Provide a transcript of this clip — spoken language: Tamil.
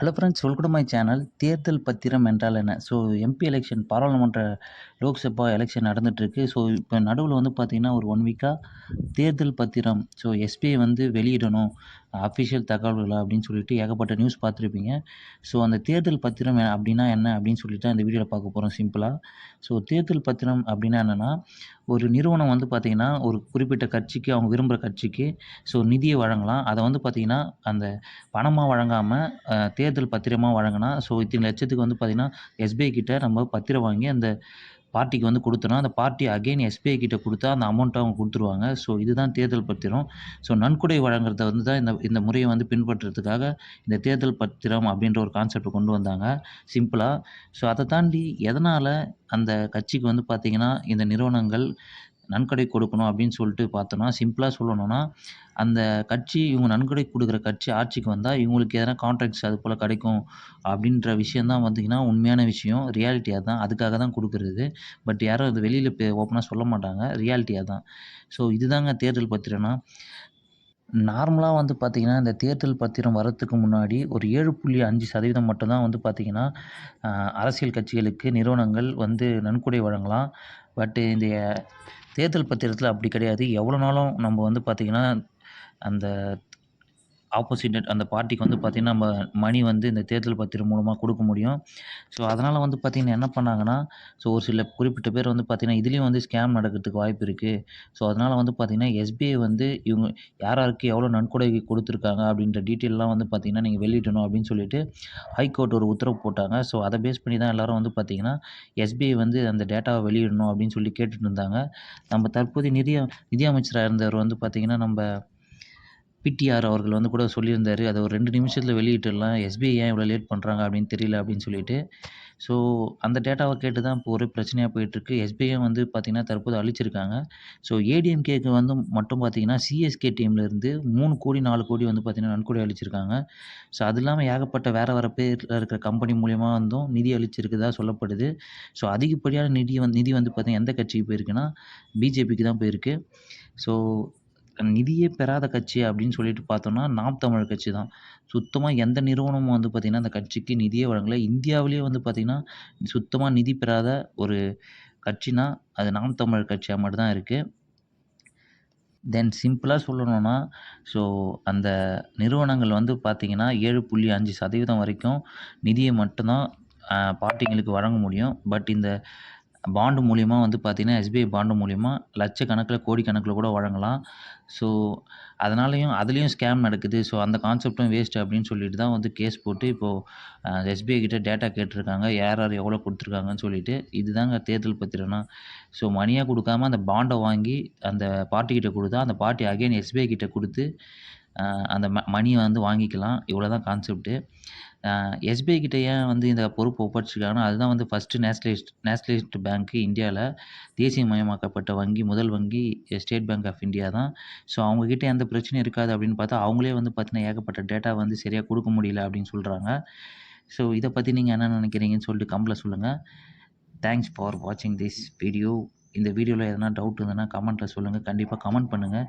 Hello friends, welcome to my channel. தேர்தல் பத்திரம் என்றால் என்ன? ஸோ எம்பி எலெக்ஷன், பாராளுமன்ற, லோக்சபா எலெக்ஷன் நடந்துட்டுருக்கு. ஸோ இப்போ நடுவுல வந்து பார்த்தீங்கன்னா, ஒரு 1 வீக்கா தேர்தல் பத்திரம், ஸோ எஸ்பிஐ வந்து வெளியிடணும், அஃபிஷியல் தகவல்கள அப்படின்னு சொல்லிட்டு ஏகப்பட்ட நியூஸ் பார்த்துருப்பீங்க. ஸோ அந்த தேர்தல் பத்திரம் அப்படின்னா என்ன? அப்படின்னு சொல்லிட்டு தான் இந்த வீடியோல பார்க்க போறோம் சிம்பிளா. ஸோ தேர்தல் பத்திரம் அப்படின்னா என்னன்னா, ஒரு நிறுவனம் வந்து பார்த்தீங்கன்னா, ஒரு குறிப்பிட்ட கட்சிக்கு, அவங்க விரும்புற கட்சிக்கு ஸோ நிதிய வழங்கலாம். அத வந்து பார்த்தீங்கன்னா, அந்த பணமா வழங்காம தேர்தல் பத்திரமா வழங்குனா, ஸோ இத்தனை லட்சத்துக்கு வந்து பார்த்தீங்கன்னா, எஸ்பிஐ கிட்ட நம்ம பத்திரம் வாங்கி அந்த பார்ட்டிக்கு வந்து குடுத்தோம்னா, அந்த பார்ட்டி அகைன் எஸ்பிஐ கிட்ட குடுத்தா அந்த அமௌண்ட்ட அவங்க குடுத்துருவாங்க. ஸோ இதுதான் தேர்தல் பத்திரம். ஸோ நன்கொடை வழங்குறத வந்து தான் இந்த முறைய வந்து பின்பற்றதுக்காக இந்த தேர்தல் பத்திரம் அப்படின்ற ஒரு கான்செப்ட்ட கொண்டு வந்தாங்க, சிம்பிளா. ஸோ அத தாண்டி எதனால அந்த கட்சிக்கு வந்து பார்த்தீங்கன்னா, இந்த நிறுவனங்கள் நன்கொடை கொடுக்கணும் அப்படின்னு சொல்லிட்டு பார்த்தோம்னா, சிம்பிளா சொல்லணும்னா, அந்த கட்சி இவங்க நன்கொடை குடுக்குற கட்சி ஆட்சிக்கு வந்தா, இவங்களுக்கு எதனா கான்ட்ராக்ட்ஸ் அது போல கிடைக்கும் அப்படின்ற விஷயம் தான் பார்த்தீங்கன்னா, உண்மையான விஷயம். ரியாலிட்டி அதான். அதுக்காக தான் குடுக்குறது. பட் யாரும் அது வெளியில ஓப்பனா சொல்ல மாட்டாங்க. ரியாலிட்டி அதான். ஸோ இதுதாங்க தேர்தல் பத்திரம்னா. நார்மலா வந்து பார்த்தீங்கன்னா, இந்த தேர்தல் பத்திரம் வரத்துக்கு முன்னாடி ஒரு 7.5% மட்டும் தான் வந்து பார்த்தீங்கன்னா, அ அரசியல் கட்சிகளுக்கு நிறுவனங்கள் வந்து நன்கொடை வழங்கலாம். பட் இந்த தேர்தல் பத்திரத்தில அப்படி கிடையாது. எவ்வளோ நாளும் நம்ம வந்து பார்த்தீங்கன்னா, அந்த ஆப்போசிட் அந்த பார்ட்டிக்கு வந்து பார்த்தீங்கன்னா, நம்ம மணி வந்து இந்த தேர்தல் பத்திரம் மூலமா குடுக்க முடியும். ஸோ, அதனால வந்து பார்த்தீங்கன்னா என்ன பண்ணாங்கன்னா, ஸோ ஒரு சில குறிப்பிட்ட பேர் வந்து பார்த்தீங்கன்னா, இதுலயும் வந்து ஸ்கேம் நடக்கிறதுக்கு வாய்ப்பு இருக்கு. ஸோ, அதனால வந்து பார்த்தீங்கன்னா, எஸ்பிஐ வந்து இவங்க யார் யாருக்கு எவ்வளோ நன்கொடை குடுத்துருக்காங்க அப்படின்ற டீட்டெயில்லாம் வந்து பார்த்தீங்கன்னா, நீங்க வெளியிடணும் அப்படின்னு சொல்லிட்டு ஹைகோர்ட் ஒரு உத்தரவு போட்டாங்க. ஸோ, அத பேஸ் பண்ணி தான் எல்லாரும் வந்து பார்த்தீங்கன்னா, எஸ்பிஐ வந்து அந்த டேட்டாவ வெளியிடணும் அப்படின்னு சொல்லி கேட்டுட்டு இருந்தாங்க. நம்ம தற்போதைய நிதி அமைச்சரா இருந்தவர் வந்து பார்த்தீங்கன்னா, நம்ப பிடிஆர் அவர்கள் வந்து கூட சொல்லியிருந்தாரு. அத ஒரு 2 நிமிஷத்தில வெளியிட்டுறலாம். எஸ்பிஐ ஏன் இவ்வளோ லேட் பண்றாங்க அப்படின்னு தெரியல அப்படின்னு சொல்லிட்டு. ஸோ அந்த டேட்டாவ கேட்டு தான் இப்போ ஒரே பிரச்சனையா போயிட்டுருக்கு. எஸ்பிஐயும் வந்து பார்த்தீங்கன்னா, தற்போது அழிச்சிருக்காங்க. ஸோ ஏடிஎம்கேக்கு வந்து மட்டும் பார்த்தீங்கன்னா, சிஎஸ்கே டீம்ல இருந்து 3,00,00,000 4,00,00,000 வந்து பார்த்தீங்கன்னா, நன்கொடை அளிச்சிருக்காங்க. ஸோ அது இல்லாம ஏகப்பட்ட வேற வேற பேர்ல இருக்கிற கம்பெனி மூலியமா வந்தும் நிதி அளிச்சிருக்கிறதா சொல்லப்படுது. ஸோ அதிகப்படியான நிதி வந்து பார்த்தீங்கன்னா, எந்த கட்சிக்கு போயிருக்குன்னா, பிஜேபிக்கு தான் போயிருக்கு. ஸோ நிதியே பெறாத கட்சி அப்படின்னு சொல்லிட்டு பார்த்தோம்னா, நாம் தமிழர் கட்சி தான். சுத்தமா எந்த நிறுவனமும் வந்து பார்த்தீங்கன்னா, அந்த கட்சிக்கு நிதியே வழங்கல. இந்தியாவிலேயே வந்து பார்த்தீங்கன்னா, சுத்தமா நிதி பெறாத ஒரு கட்சினா, அது நாம் தமிழர் கட்சியா மட்டும் தான் இருக்கு. தென் சிம்பிளா சொல்லணும்னா, ஸோ அந்த நிறுவனங்கள் வந்து பார்த்தீங்கன்னா, 7.5% வரைக்கும் நிதிய மட்டும் தான் பார்ட்டிங்களுக்கு வழங்க முடியும். பட் இந்த பாண்ட் மூலியமா வந்து பார்த்தீங்கன்னா, எஸ்பிஐ பாண்ட் மூலியமா லட்சக்கணக்கில, கோடிக்கணக்கில கூட வழங்கலாம். ஸோ, அதனாலயும் அதிலயும் ஸ்கேம் நடக்குது. ஸோ, அந்த கான்செப்ட்டும் வேஸ்ட் அப்படின்னு சொல்லிட்டு தான் வந்து கேஸ் போட்டு இப்போ எஸ்பிஐ கிட்ட டேட்டா கேட்டுருக்காங்க. யார் யார் எவ்வளோ குடுத்துருக்காங்கன்னு சொல்லிட்டு. இதுதாங்க தேர்தல் பத்திரம்னா. ஸோ, மணியா குடுக்காம அந்த பாண்ட வாங்கி அந்த பார்ட்டி கிட்ட குடுத்தா, அந்த பார்ட்டி அகைன் எஸ்பிஐ கிட்ட குடுத்து அ அந்த மணிய வந்து வாங்கிக்கலாம். இவ்வளோதான் கான்செப்ட்டு. எஸ்பிஐ கிட்ட ஏன் வந்து இந்த பொறுப்ப ஒப்படைச்சிருக்காங்கன்னா, அதுதான் வந்து ஃபர்ஸ்ட்டு நேஷனலைஸ்ட் பேங்க் இந்தியால. தேசியமயமாக்கப்பட்ட வங்கி, முதல் வங்கி ஸ்டேட் பேங்க் ஆஃப் இந்தியா தான். ஸோ அவங்க கிட்ட எந்த பிரச்சனையும் இருக்காது அப்படின்னு பார்த்தா, அவங்களே வந்து பார்த்தீங்கன்னா, ஏகப்பட்ட டேட்டா வந்து சரியா குடுக்க முடியல அப்படின்னு சொல்றாங்க. ஸோ இத பத்தி நீங்க என்ன நினைக்கிறீங்கன்னு சொல்லிட்டு கமெண்ட்ல சொல்லுங்க. தேங்க்ஸ் ஃபார் வாட்சிங் திஸ் வீடியோ. இந்த வீடியோல எதனா டவுட் இருந்ததுன்னா கமெண்ட்ல சொல்லுங்க. கண்டிப்பா கமெண்ட் பண்ணுங்க.